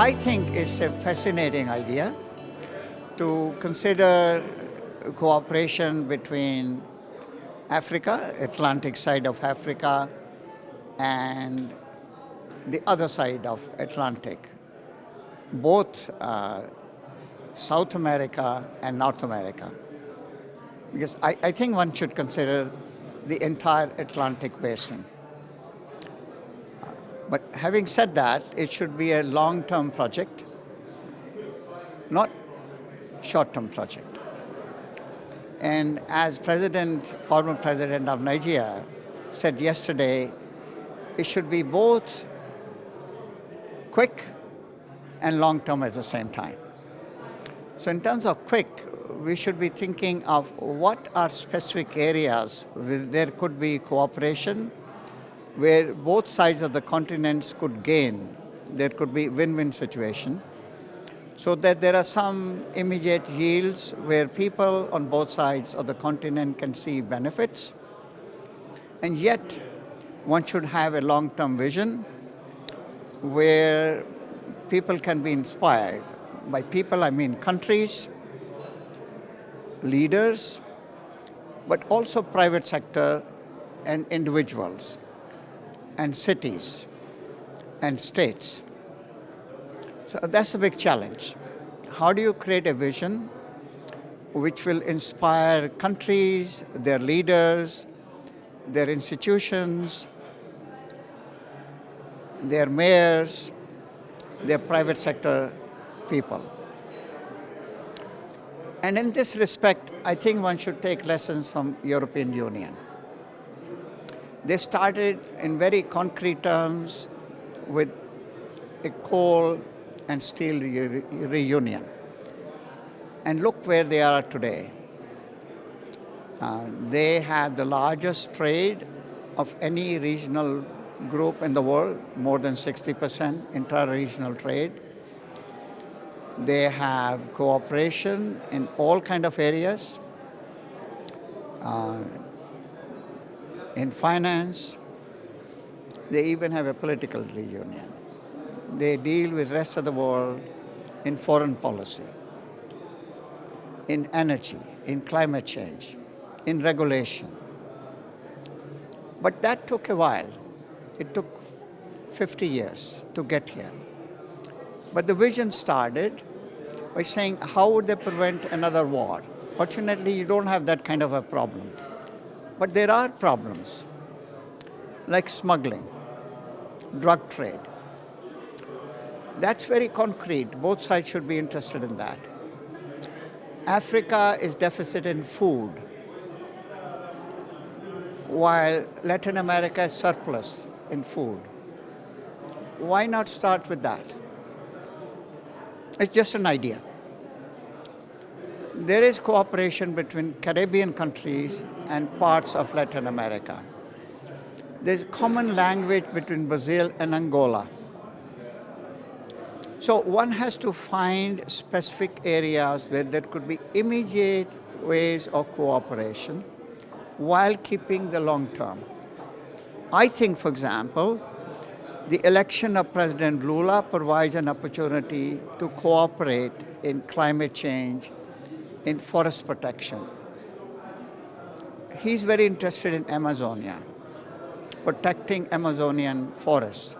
I think it's a fascinating idea to consider cooperation between Africa, Atlantic side of Africa, and the other side of Atlantic, both South America and North America. Because I think one should consider the entire Atlantic basin. But having said that, it should be a long-term project, not short-term project. And as former president of Nigeria said yesterday, it should be both quick and long-term at the same time. So in terms of quick, we should be thinking of what are specific areas where there could be cooperation, where both sides of the continents could gain. There could be win-win situation, so that there are some immediate yields where people on both sides of the continent can see benefits. And yet, one should have a long-term vision where people can be inspired. By people, I mean countries, leaders, but also private sector and individuals, and cities, and states. So that's a big challenge. How do you create a vision which will inspire countries, their leaders, their institutions, their mayors, their private sector people? And in this respect, I think one should take lessons from European Union. They started in very concrete terms with a coal and steel reunion. And look where they are today. They have the largest trade of any regional group in the world, more than 60% intra-regional trade. They have cooperation in all kind of areas, in finance. They even have a political reunion. They deal with the rest of the world in foreign policy, in energy, in climate change, in regulation. But that took a while. It took 50 years to get here. But the vision started by saying, how would they prevent another war? Fortunately, you don't have that kind of a problem. But there are problems, like smuggling, drug trade. That's very concrete. Both sides should be interested in that. Africa is deficit in food, while Latin America is surplus in food. Why not start with that? It's just an idea. There is cooperation between Caribbean countries and parts of Latin America. There's common language between Brazil and Angola. So one has to find specific areas where there could be immediate ways of cooperation while keeping the long term. I think, for example, the election of President Lula provides an opportunity to cooperate in climate change, in forest protection. He's very interested in Amazonia, protecting Amazonian forests.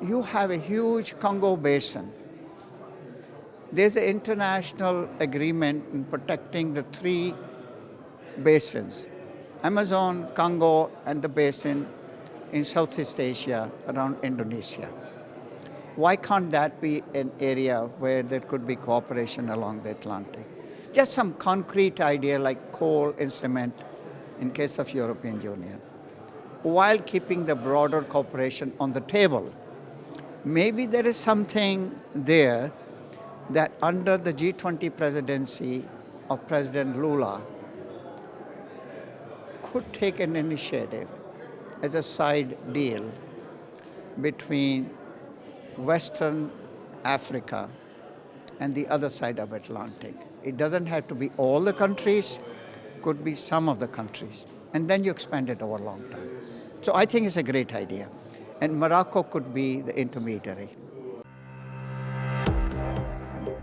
You have a huge Congo basin. There's an international agreement in protecting the three basins, Amazon, Congo, and the basin in Southeast Asia around Indonesia. Why can't that be an area where there could be cooperation along the Atlantic? Just some concrete idea like coal and cement in case of European Union, while keeping the broader cooperation on the table. Maybe there is something there that under the G20 presidency of President Lula could take an initiative as a side deal between Western Africa and the other side of Atlantic. It doesn't have to be all the countries, could be some of the countries. And then you expand it over a long time. So I think it's a great idea. And Morocco could be the intermediary.